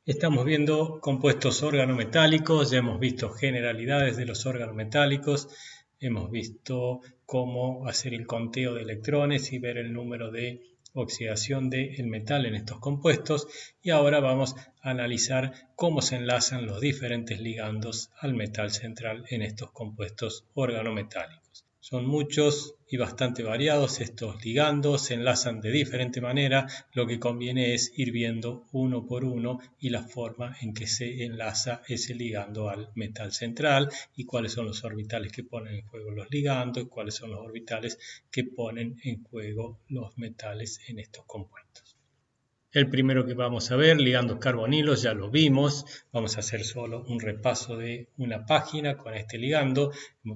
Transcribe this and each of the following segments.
Estamos viendo compuestos organometálicos, ya hemos visto generalidades de los organometálicos, hemos visto cómo hacer el conteo de electrones y ver el número de oxidación del metal en estos compuestos, y ahora vamos a analizar cómo se enlazan los diferentes ligandos al metal central en estos compuestos organometálicos. Son muchos y bastante variados estos ligandos, se enlazan de diferente manera, lo que conviene es ir viendo uno por uno y la forma en que se enlaza ese ligando al metal central y cuáles son los orbitales que ponen en juego los ligandos, cuáles son los orbitales que ponen en juego los metales en estos compuestos. El primero que vamos a ver, ligandos carbonilos, ya lo vimos. Vamos a hacer solo un repaso de una página con este ligando.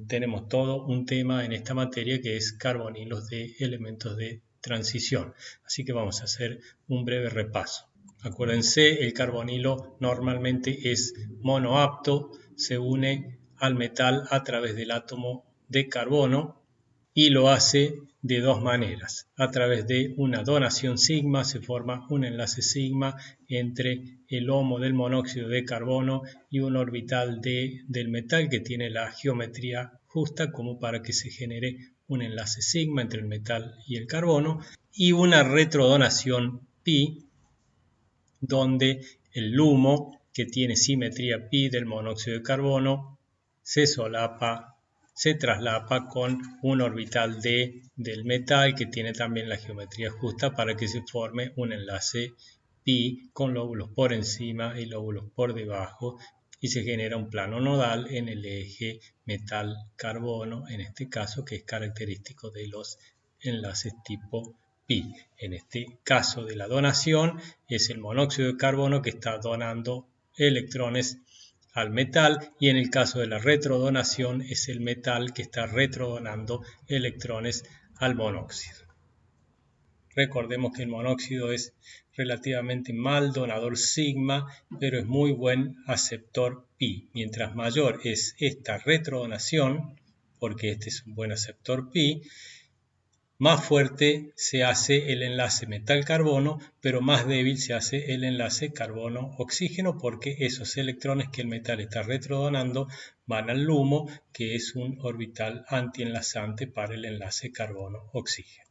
Tenemos todo un tema en esta materia que es carbonilos de elementos de transición. Así que vamos a hacer un breve repaso. Acuérdense, el carbonilo normalmente es monoapto, se une al metal a través del átomo de carbono y lo hace de dos maneras. A través de una donación sigma se forma un enlace sigma entre el HOMO del monóxido de carbono y un orbital del metal que tiene la geometría justa como para que se genere un enlace sigma entre el metal y el carbono, y una retrodonación pi donde el LUMO, que tiene simetría pi del monóxido de carbono, se traslapa con un orbital del metal que tiene también la geometría justa para que se forme un enlace pi con lóbulos por encima y lóbulos por debajo y se genera un plano nodal en el eje metal-carbono, en este caso, que es característico de los enlaces tipo pi. En este caso de la donación es el monóxido de carbono que está donando electrones al metal, y en el caso de la retrodonación es el metal que está retrodonando electrones al monóxido. Recordemos que el monóxido es relativamente mal donador sigma, pero es muy buen aceptor pi. Mientras mayor es esta retrodonación, porque este es un buen aceptor pi, más fuerte se hace el enlace metal-carbono, pero más débil se hace el enlace carbono-oxígeno, porque esos electrones que el metal está retrodonando van al LUMO, que es un orbital antienlazante para el enlace carbono-oxígeno.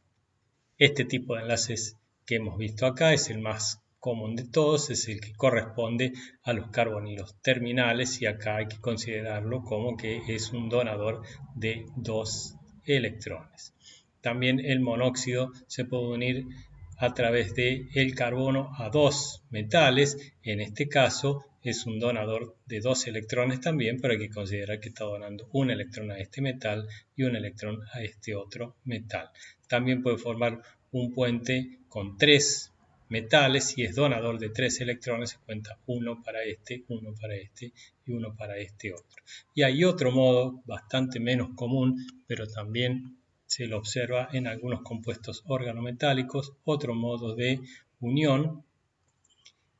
Este tipo de enlaces que hemos visto acá es el más común de todos, es el que corresponde a los carbonilos terminales, y acá hay que considerarlo como que es un donador de dos electrones. También el monóxido se puede unir a través del carbono a dos metales. En este caso es un donador de dos electrones también, pero hay que considerar que está donando un electrón a este metal y un electrón a este otro metal. También puede formar un puente con tres metales. Si es donador de tres electrones, se cuenta uno para este y uno para este otro. Y hay otro modo bastante menos común, pero también se lo observa en algunos compuestos organometálicos, otro modo de unión,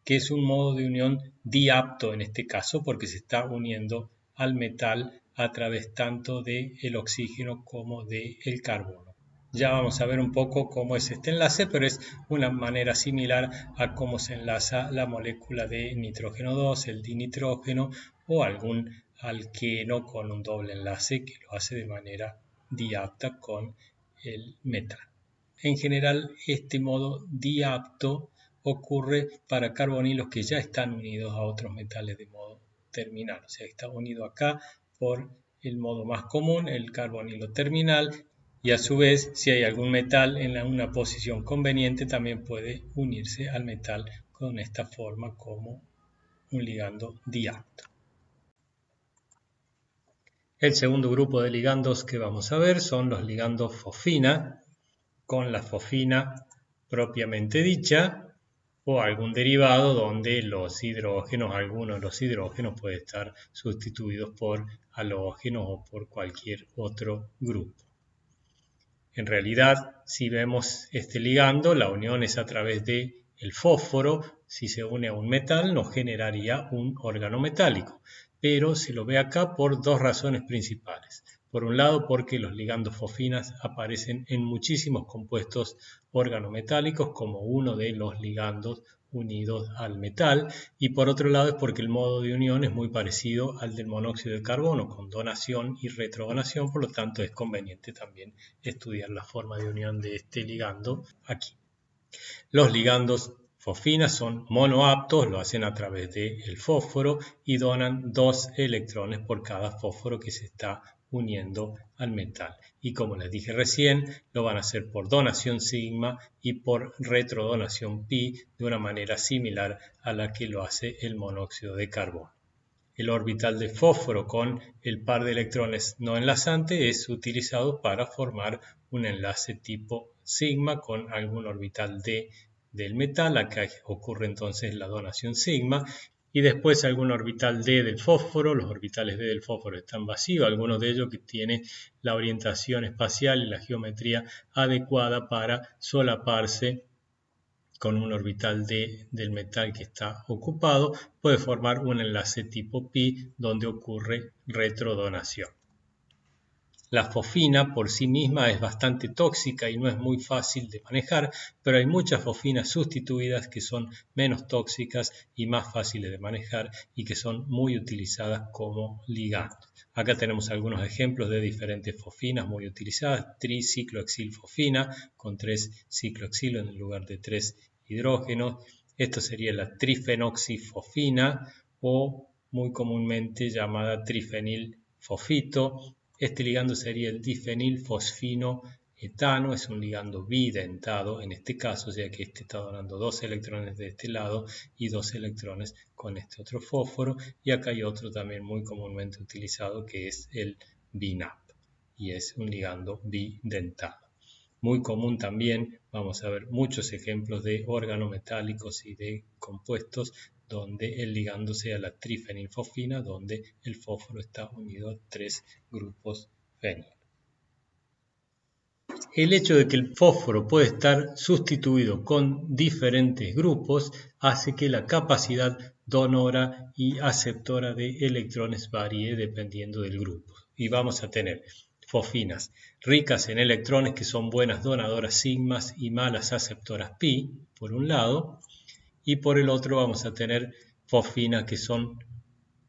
que es un modo de unión diapto en este caso, porque se está uniendo al metal a través tanto del oxígeno como del carbono. Ya vamos a ver un poco cómo es este enlace, pero es una manera similar a cómo se enlaza la molécula de nitrógeno 2, el dinitrógeno, o algún alqueno con un doble enlace que lo hace de manera diapta con el metal. En general, este modo diapto ocurre para carbonilos que ya están unidos a otros metales de modo terminal. O sea, está unido acá por el modo más común, el carbonilo terminal, y a su vez, si hay algún metal en una posición conveniente, también puede unirse al metal con esta forma como un ligando diapto. El segundo grupo de ligandos que vamos a ver son los ligandos fosfina, con la fosfina propiamente dicha, o algún derivado donde los hidrógenos, algunos de los hidrógenos pueden estar sustituidos por halógenos o por cualquier otro grupo. En realidad, si vemos este ligando, la unión es a través del fósforo. Si se une a un metal, nos generaría un organometálico, pero se lo ve acá por dos razones principales. Por un lado, porque los ligandos fosfinas aparecen en muchísimos compuestos organometálicos como uno de los ligandos unidos al metal, y por otro lado es porque el modo de unión es muy parecido al del monóxido de carbono, con donación y retrodonación, por lo tanto es conveniente también estudiar la forma de unión de este ligando aquí. Los ligandos fosfinas son monoaptos, lo hacen a través del fósforo y donan 2 electrones por cada fósforo que se está uniendo al metal. Y como les dije recién, lo van a hacer por donación sigma y por retrodonación pi de una manera similar a la que lo hace el monóxido de carbono. El orbital de fósforo con el par de electrones no enlazante es utilizado para formar un enlace tipo sigma con algún orbital D del metal. Acá ocurre entonces la donación sigma. Y después algún orbital D del fósforo. Los orbitales D del fósforo están vacíos, algunos de ellos que tienen la orientación espacial y la geometría adecuada para solaparse con un orbital del metal que está ocupado, puede formar un enlace tipo pi donde ocurre retrodonación. La fosfina por sí misma es bastante tóxica y no es muy fácil de manejar, pero hay muchas fosfinas sustituidas que son menos tóxicas y más fáciles de manejar y que son muy utilizadas como ligandos. Acá tenemos algunos ejemplos de diferentes fosfinas muy utilizadas. Triciclohexilfosfina con 3 ciclohexilo en lugar de 3 hidrógenos. Esto sería la trifenoxifosfina o muy comúnmente llamada trifenilfosfito. Este ligando sería el difenilfosfinoetano, es un ligando bidentado en este caso, o sea que este está donando 2 electrones de este lado y 2 electrones con este otro fósforo. Y acá hay otro también muy comúnmente utilizado que es el BNAP y es un ligando bidentado. Muy común también, vamos a ver muchos ejemplos de organometálicos y de compuestos donde el ligando sea la trifenilfosfina, donde el fósforo está unido a 3 grupos fenil. El hecho de que el fósforo puede estar sustituido con diferentes grupos hace que la capacidad donora y aceptora de electrones varíe dependiendo del grupo. Y vamos a tener fosfinas ricas en electrones que son buenas donadoras sigmas y malas aceptoras pi, por un lado, y por el otro vamos a tener fosfinas que son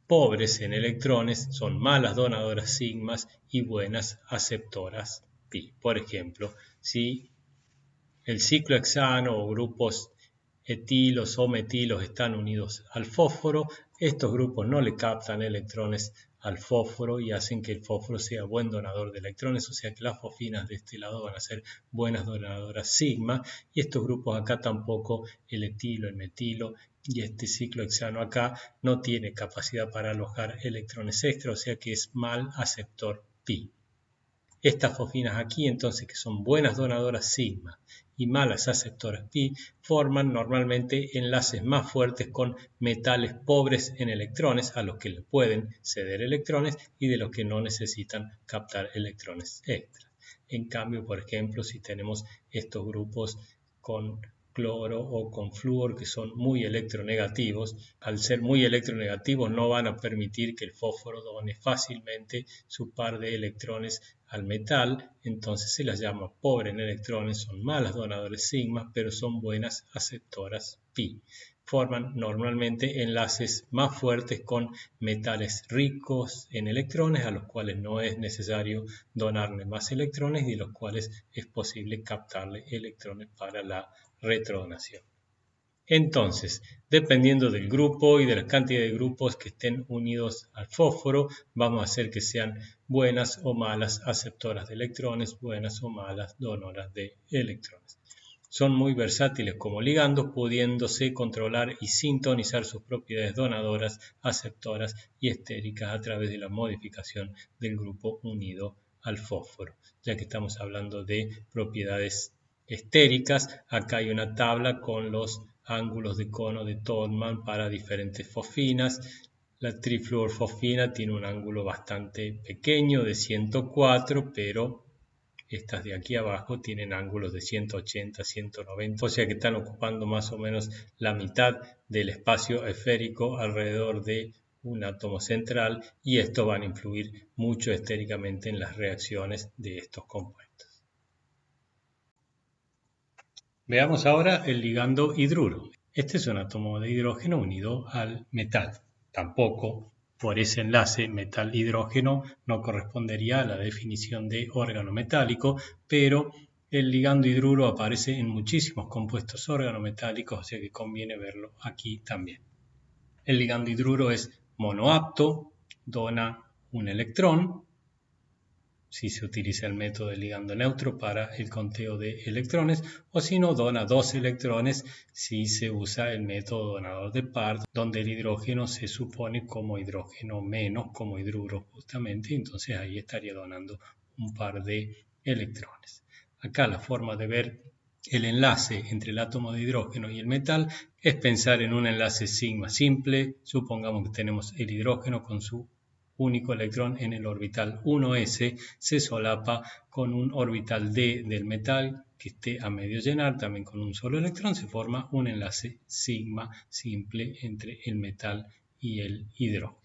pobres en electrones, son malas donadoras sigmas y buenas aceptoras pi. Por ejemplo, si el ciclohexano o grupos etilos o metilos están unidos al fósforo, estos grupos no le captan electrones al fósforo y hacen que el fósforo sea buen donador de electrones, o sea que las fosfinas de este lado van a ser buenas donadoras sigma, y estos grupos acá tampoco, el etilo, el metilo y este ciclohexano acá no tiene capacidad para alojar electrones extra, o sea que es mal aceptor pi. Estas fosfinas aquí, entonces, que son buenas donadoras sigma y malas aceptoras pi, forman normalmente enlaces más fuertes con metales pobres en electrones, a los que le pueden ceder electrones y de los que no necesitan captar electrones extras. En cambio, por ejemplo, si tenemos estos grupos con cloro o con flúor que son muy electronegativos, al ser muy electronegativos no van a permitir que el fósforo done fácilmente su par de electrones al metal, entonces se las llama pobre en electrones, son malas donadores sigma, pero son buenas aceptoras pi. Forman normalmente enlaces más fuertes con metales ricos en electrones, a los cuales no es necesario donarle más electrones y de los cuales es posible captarle electrones para la retrodonación. Entonces, dependiendo del grupo y de la cantidad de grupos que estén unidos al fósforo, vamos a hacer que sean buenas o malas aceptoras de electrones, buenas o malas donoras de electrones. Son muy versátiles como ligandos, pudiéndose controlar y sintonizar sus propiedades donadoras, aceptoras y estéricas a través de la modificación del grupo unido al fósforo. Ya que estamos hablando de propiedades estéricas, acá hay una tabla con los ángulos de cono de Tolman para diferentes fosfinas. La trifluorfosfina tiene un ángulo bastante pequeño de 104, pero estas de aquí abajo tienen ángulos de 180, 190, o sea que están ocupando más o menos la mitad del espacio esférico alrededor de un átomo central, y esto van a influir mucho estéricamente en las reacciones de estos compuestos. Veamos ahora el ligando hidruro. Este es un átomo de hidrógeno unido al metal. Tampoco por ese enlace metal-hidrógeno no correspondería a la definición de órgano metálico, pero el ligando hidruro aparece en muchísimos compuestos organometálicos, o sea que conviene verlo aquí también. El ligando hidruro es monoapto, dona un electrón, si se utiliza el método de ligando neutro para el conteo de electrones, o si no, dona 2 electrones si se usa el método donador de par, donde el hidrógeno se supone como hidrógeno menos, como hidruro justamente, entonces ahí estaría donando un par de electrones. Acá la forma de ver el enlace entre el átomo de hidrógeno y el metal es pensar en un enlace sigma simple. Supongamos que tenemos el hidrógeno con su único electrón en el orbital 1s, se solapa con un orbital d del metal que esté a medio llenar, también con un solo electrón, se forma un enlace sigma simple entre el metal y el hidrógeno.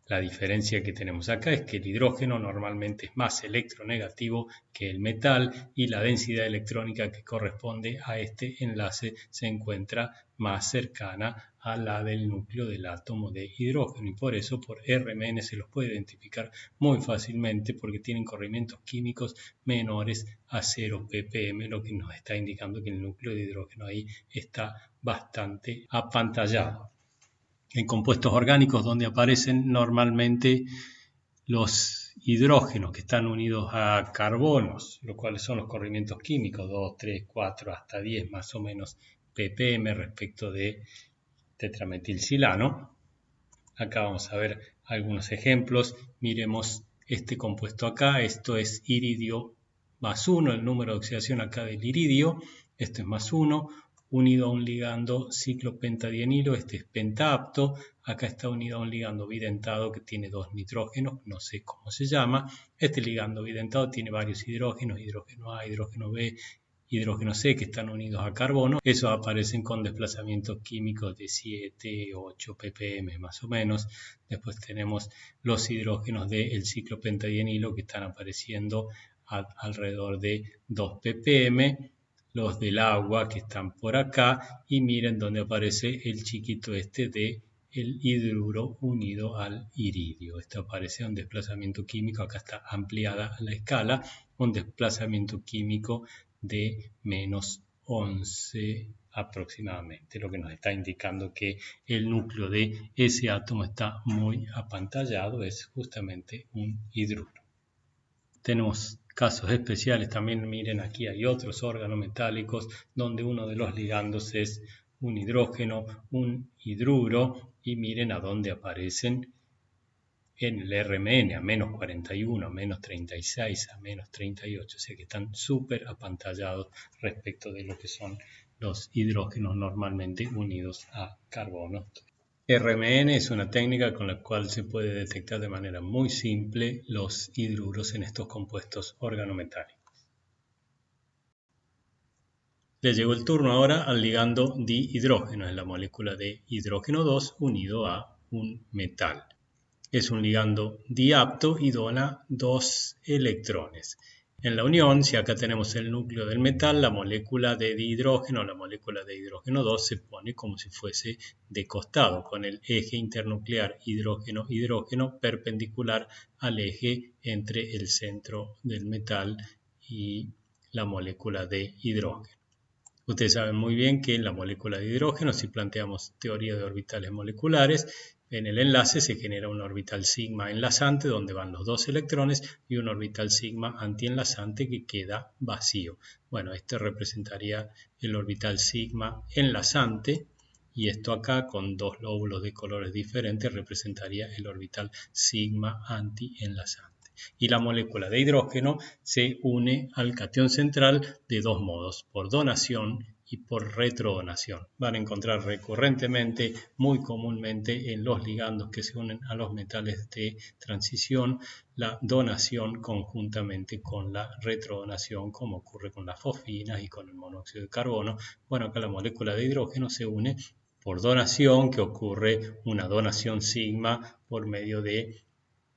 La diferencia que tenemos acá es que el hidrógeno normalmente es más electronegativo que el metal y la densidad electrónica que corresponde a este enlace se encuentra más cercana a la del núcleo del átomo de hidrógeno y por eso por RMN se los puede identificar muy fácilmente porque tienen corrimientos químicos menores a 0 ppm, lo que nos está indicando que el núcleo de hidrógeno ahí está bastante apantallado. En compuestos orgánicos donde aparecen normalmente los hidrógenos que están unidos a carbonos, los cuales son los corrimientos químicos, 2, 3, 4, hasta 10 más o menos ppm respecto de tetrametilsilano. Acá vamos a ver algunos ejemplos. Miremos este compuesto acá, esto es iridio más 1, el número de oxidación acá del iridio, esto es más 1, unido a un ligando ciclopentadienilo, este es pentaapto, acá está unido a un ligando bidentado que tiene 2 nitrógenos, no sé cómo se llama, este ligando bidentado tiene varios hidrógenos, hidrógeno A, hidrógeno B, hidrógeno C que están unidos a carbono, esos aparecen con desplazamientos químicos de 7, 8 ppm más o menos. Después tenemos los hidrógenos del ciclopentadienilo que están apareciendo alrededor de 2 ppm, los del agua que están por acá y miren dónde aparece el chiquito este de el hidruro unido al iridio. Esto aparece un desplazamiento químico, acá está ampliada la escala, un desplazamiento químico de menos 11 aproximadamente, lo que nos está indicando que el núcleo de ese átomo está muy apantallado, es justamente un hidruro. Tenemos casos especiales también, miren aquí hay otros órganos metálicos donde uno de los ligandos es un hidrógeno, un hidruro y miren a dónde aparecen en el RMN a menos 41, a menos 36, a menos 38, o sea que están súper apantallados respecto de lo que son los hidrógenos normalmente unidos a carbono. RMN es una técnica con la cual se puede detectar de manera muy simple los hidruros en estos compuestos organometálicos. Le llegó el turno ahora al ligando dihidrógeno, es la molécula de hidrógeno 2 unido a un metal. Es un ligando diapto y dona 2 electrones. En la unión, si acá tenemos el núcleo del metal, la molécula de dihidrógeno, la molécula de hidrógeno 2 se pone como si fuese de costado, con el eje internuclear hidrógeno-hidrógeno perpendicular al eje entre el centro del metal y la molécula de hidrógeno. Ustedes saben muy bien que en la molécula de hidrógeno, si planteamos teoría de orbitales moleculares, en el enlace se genera un orbital sigma enlazante donde van los 2 electrones y un orbital sigma antienlazante que queda vacío. Bueno, este representaría el orbital sigma enlazante y esto acá con 2 lóbulos de colores diferentes representaría el orbital sigma antienlazante. Y la molécula de hidrógeno se une al catión central de 2 modos, por donación y por retrodonación. Van a encontrar recurrentemente, muy comúnmente en los ligandos que se unen a los metales de transición, la donación conjuntamente con la retrodonación, como ocurre con las fosfinas y con el monóxido de carbono. Bueno, acá la molécula de hidrógeno se une por donación, que ocurre una donación sigma por medio de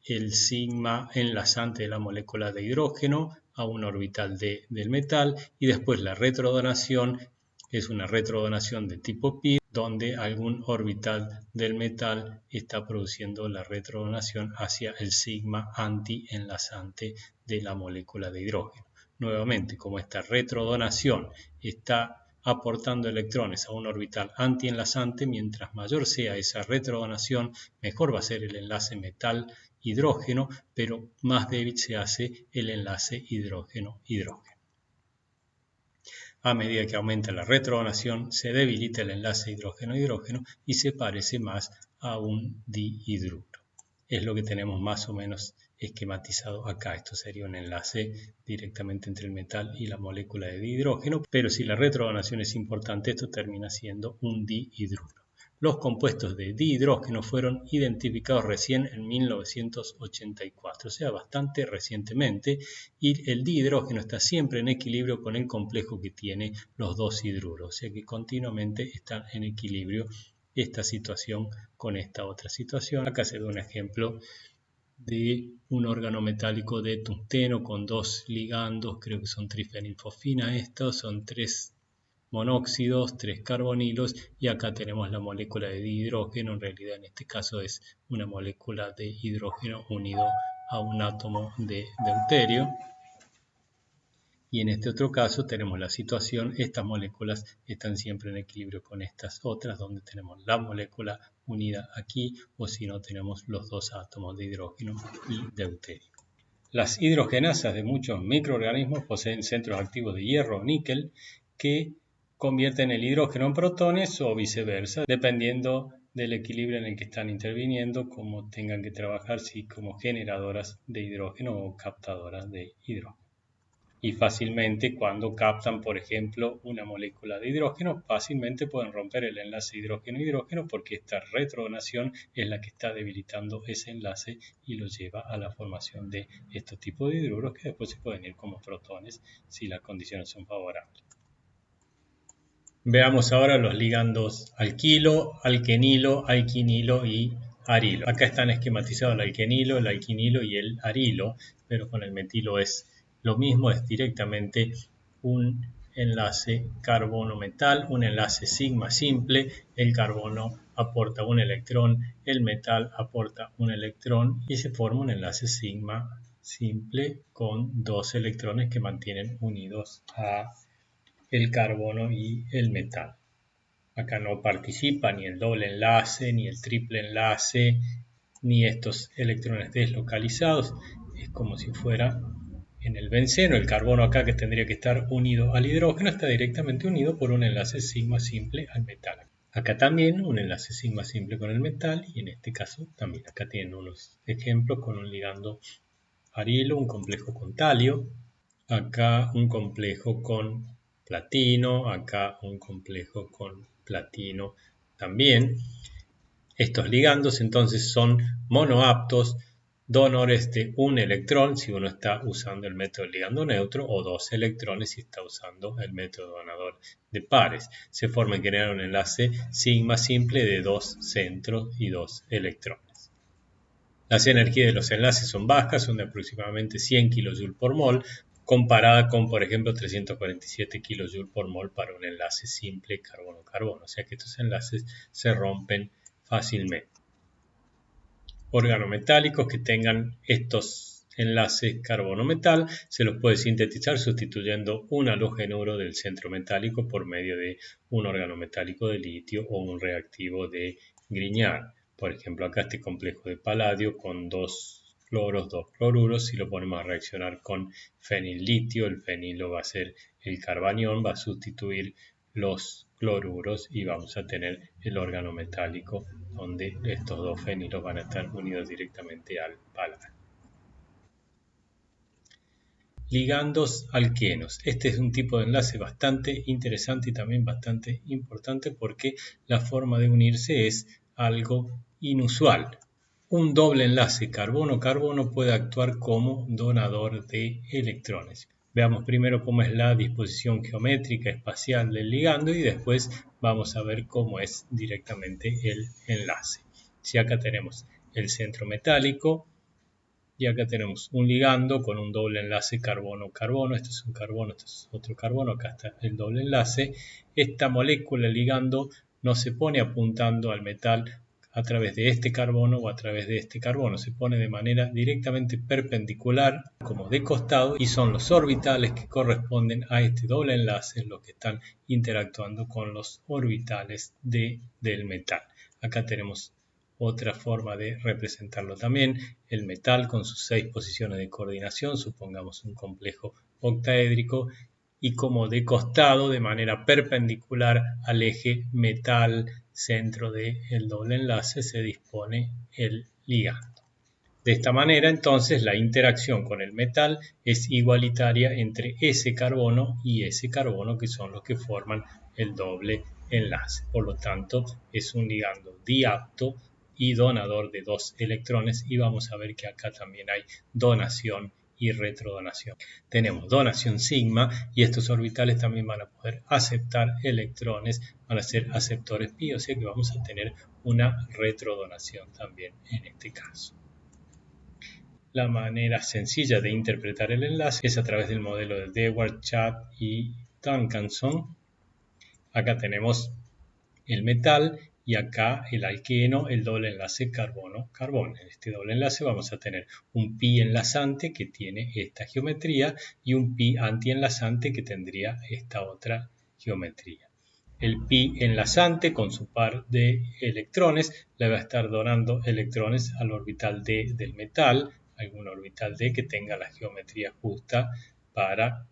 el sigma enlazante de la molécula de hidrógeno a un orbital del metal y después la retrodonación es una retrodonación de tipo pi, donde algún orbital del metal está produciendo la retrodonación hacia el sigma antienlazante de la molécula de hidrógeno. Nuevamente, como esta retrodonación está aportando electrones a un orbital antienlazante, mientras mayor sea esa retrodonación, mejor va a ser el enlace metal-hidrógeno, pero más débil se hace el enlace hidrógeno-hidrógeno. A medida que aumenta la retrodonación, se debilita el enlace hidrógeno-hidrógeno y se parece más a un dihidruro. Es lo que tenemos más o menos esquematizado acá. Esto sería un enlace directamente entre el metal y la molécula de dihidrógeno, pero si la retrodonación es importante, esto termina siendo un dihidruro. Los compuestos de dihidrógeno fueron identificados recién en 1984, o sea, bastante recientemente, y el dihidrógeno está siempre en equilibrio con el complejo que tiene los dos hidruros, o sea que continuamente están en equilibrio esta situación con esta otra situación. Acá se ve un ejemplo de un órgano metálico de tungsteno con dos ligandos, creo que son trifenilfosfina estos, son 3 monóxidos, 3 carbonilos, y acá tenemos la molécula de dihidrógeno. En realidad en este caso es una molécula de hidrógeno unido a un átomo de deuterio. Y en este otro caso tenemos la situación, estas moléculas están siempre en equilibrio con estas otras, donde tenemos la molécula unida aquí, o si no tenemos los dos átomos de hidrógeno y deuterio. Las hidrogenasas de muchos microorganismos poseen centros activos de hierro o níquel que convierten el hidrógeno en protones o viceversa, dependiendo del equilibrio en el que están interviniendo, como tengan que trabajar, si como generadoras de hidrógeno o captadoras de hidrógeno. Y fácilmente cuando captan, por ejemplo, una molécula de hidrógeno, fácilmente pueden romper el enlace hidrógeno-hidrógeno porque esta retrodonación es la que está debilitando ese enlace y lo lleva a la formación de estos tipos de hidruros que después se pueden ir como protones si las condiciones son favorables. Veamos ahora los ligandos alquilo, alquenilo, alquinilo y arilo. Acá están esquematizados el alquenilo y el arilo, pero con el metilo es lo mismo, es directamente un enlace carbono-metal, un enlace sigma simple, el carbono aporta un electrón, el metal aporta un electrón y se forma un enlace sigma simple con dos electrones que mantienen unidos a el carbono y el metal. Acá no participa ni el doble enlace, ni el triple enlace, ni estos electrones deslocalizados. Es como si fuera en el benceno. El carbono acá, que tendría que estar unido al hidrógeno, está directamente unido por un enlace sigma simple al metal. Acá también un enlace sigma simple con el metal, y en este caso también acá tienen unos ejemplos con un ligando arilo, un complejo con talio, acá un complejo con platino, acá un complejo con platino también. Estos ligandos entonces son monoaptos, donores de un electrón si uno está usando el método ligando neutro, o dos electrones si está usando el método donador de pares. Se forma y crea un enlace sigma simple de dos centros y dos electrones. Las energías de los enlaces son bajas, son de aproximadamente 100 kJ por mol, comparada con, por ejemplo, 347 kJ por mol para un enlace simple carbono-carbono. O sea que estos enlaces se rompen fácilmente. Organometálicos que tengan estos enlaces carbono-metal se los puede sintetizar sustituyendo un halogenuro del centro metálico por medio de un organometálico de litio o un reactivo de Grignard. Por ejemplo, acá este complejo de paladio con dos cloros, dos cloruros, si lo ponemos a reaccionar con fenil-litio, el fenilo va a ser el carbanión, va a sustituir los cloruros y vamos a tener el órgano metálico donde estos dos fenilos van a estar unidos directamente al paladio. Ligandos alquenos. Este es un tipo de enlace bastante interesante y también bastante importante porque la forma de unirse es algo inusual. Un doble enlace carbono-carbono puede actuar como donador de electrones. Veamos primero cómo es la disposición geométrica espacial del ligando y después vamos a ver cómo es directamente el enlace. Si acá tenemos el centro metálico, y acá tenemos un ligando con un doble enlace carbono-carbono. Este es un carbono, este es otro carbono, acá está el doble enlace. Esta molécula ligando no se pone apuntando al metal a través de este carbono o a través de este carbono, se pone de manera directamente perpendicular, como de costado, y son los orbitales que corresponden a este doble enlace los que están interactuando con los orbitales del metal. Acá tenemos otra forma de representarlo también, el metal con sus 6 posiciones de coordinación, supongamos un complejo octaédrico, y como de costado, de manera perpendicular al eje metal centro del doble enlace, se dispone el ligando. De esta manera, entonces, la interacción con el metal es igualitaria entre ese carbono y ese carbono, que son los que forman el doble enlace. Por lo tanto, es un ligando diapto y donador de 2 electrones, y vamos a ver que acá también hay donación y retrodonación. Tenemos donación sigma y estos orbitales también van a poder aceptar electrones, van a ser aceptores pi, o sea que vamos a tener una retrodonación también en este caso. La manera sencilla de interpretar el enlace es a través del modelo de Dewar, Chad y Duncanson. Acá tenemos el metal y acá el alqueno, el doble enlace carbono-carbono. En este doble enlace vamos a tener un pi enlazante que tiene esta geometría y un pi antienlazante que tendría esta otra geometría. El pi enlazante con su par de electrones le va a estar donando electrones al orbital D del metal, algún orbital D que tenga la geometría justa para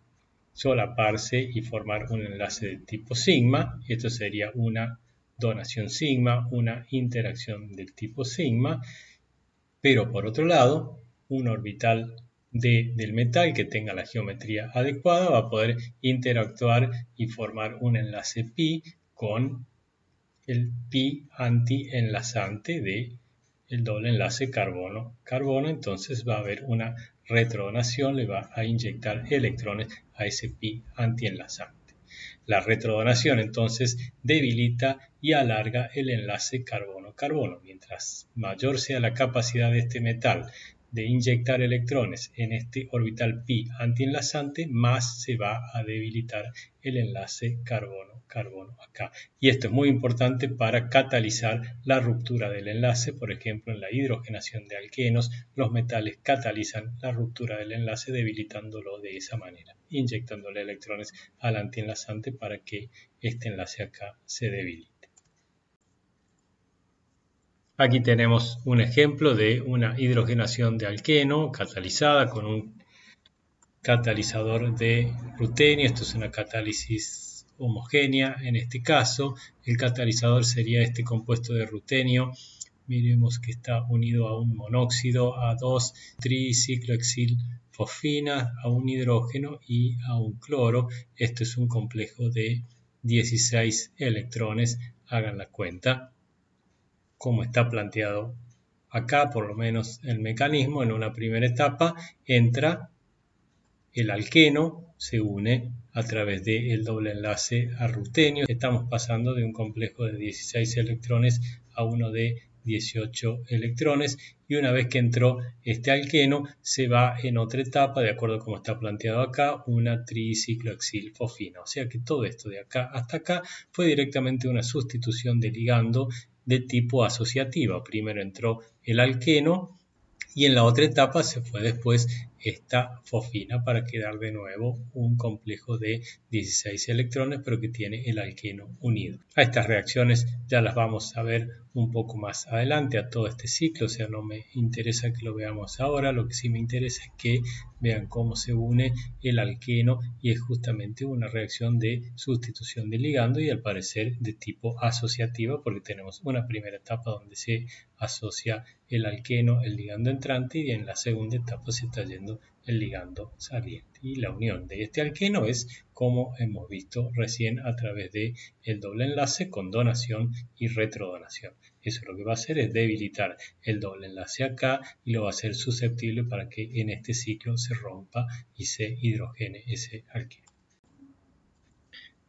solaparse y formar un enlace de tipo sigma. Esto sería una donación sigma, una interacción del tipo sigma, pero por otro lado, un orbital del metal que tenga la geometría adecuada va a poder interactuar y formar un enlace pi con el pi antienlazante del doble enlace carbono-carbono. Entonces va a haber una retrodonación, le va a inyectar electrones a ese pi antienlazante. La retrodonación entonces debilita y alarga el enlace carbono-carbono. Mientras mayor sea la capacidad de este metal de inyectar electrones en este orbital pi antienlazante, más se va a debilitar el enlace carbono-carbono acá. Y esto es muy importante para catalizar la ruptura del enlace. Por ejemplo, en la hidrogenación de alquenos, los metales catalizan la ruptura del enlace debilitándolo de esa manera, inyectándole electrones al antienlazante para que este enlace acá se debilite. Aquí tenemos un ejemplo de una hidrogenación de alqueno catalizada con un catalizador de rutenio. Esto es una catálisis homogénea en este caso. El catalizador sería este compuesto de rutenio. Miremos que está unido a un monóxido, a 2 triciclohexilfosfina, a un hidrógeno y a un cloro. Esto es un complejo de 16 electrones. Hagan la cuenta. Como está planteado acá, por lo menos el mecanismo, en una primera etapa entra el alqueno, se une a través del doble enlace a rutenio. Estamos pasando de un complejo de 16 electrones a uno de 18 electrones, y una vez que entró este alqueno se va en otra etapa, de acuerdo a como está planteado acá, una triciclohexilfosfina. O sea que todo esto de acá hasta acá fue directamente una sustitución de ligando de tipo asociativa. Primero entró el alqueno y en la otra etapa se fue después esta fosfina para quedar de nuevo un complejo de 16 electrones, pero que tiene el alqueno unido. A estas reacciones ya las vamos a ver un poco más adelante, a todo este ciclo, o sea, no me interesa que lo veamos ahora. Lo que sí me interesa es que vean cómo se une el alqueno, y es justamente una reacción de sustitución de ligando y al parecer de tipo asociativa, porque tenemos una primera etapa donde se asocia el alqueno, el ligando entrante, y en la segunda etapa se está yendo el ligando saliente. Y la unión de este alqueno es como hemos visto recién a través de el doble enlace con donación y retrodonación. Eso lo que va a hacer es debilitar el doble enlace acá y lo va a hacer susceptible para que en este ciclo se rompa y se hidrogene ese alqueno.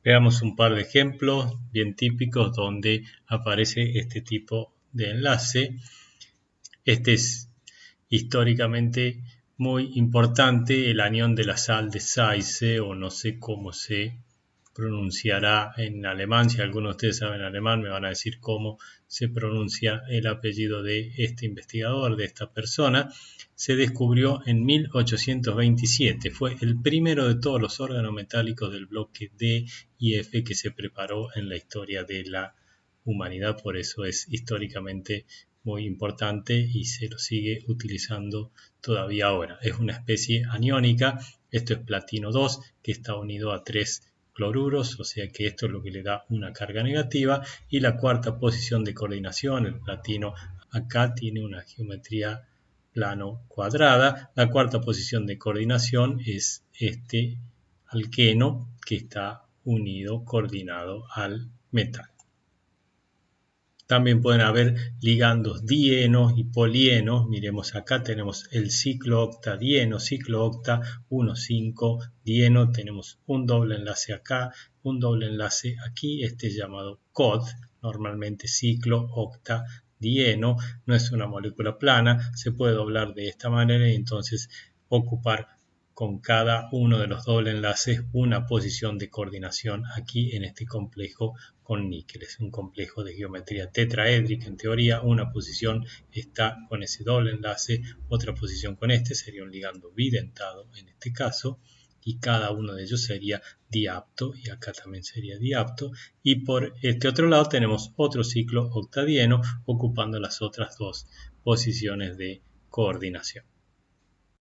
Veamos un par de ejemplos bien típicos donde aparece este tipo de enlace. Este es históricamente muy importante, el anión de la sal de Sayce, o no sé cómo se pronunciará en alemán. Si alguno de ustedes sabe alemán, me van a decir cómo se pronuncia el apellido de este investigador, de esta persona. Se descubrió en 1827. Fue el primero de todos los órganos metálicos del bloque D y F que se preparó en la historia de la humanidad. Por eso es históricamente muy importante y se lo sigue utilizando todavía ahora. Es una especie aniónica. Esto es platino 2, que está unido a 3 cloruros, o sea que esto es lo que le da una carga negativa. Y la cuarta posición de coordinación, el platino acá tiene una geometría plano cuadrada. La cuarta posición de coordinación es este alqueno que está unido, coordinado al metal. También pueden haber ligandos dienos y polienos. Miremos acá, tenemos el ciclo-octa-dieno, ciclo-octa 1,5-dieno. Tenemos un doble enlace acá, un doble enlace aquí. Este es llamado COD, normalmente ciclo-octa-dieno. No es una molécula plana, se puede doblar de esta manera y entonces ocupar con cada uno de los doble enlaces una posición de coordinación aquí en este complejo con níquel. Es un complejo de geometría tetraédrica en teoría. Una posición está con ese doble enlace, otra posición con este, sería un ligando bidentado en este caso, y cada uno de ellos sería diapto, y acá también sería diapto. Y por este otro lado tenemos otro ciclo octadieno ocupando las otras dos posiciones de coordinación.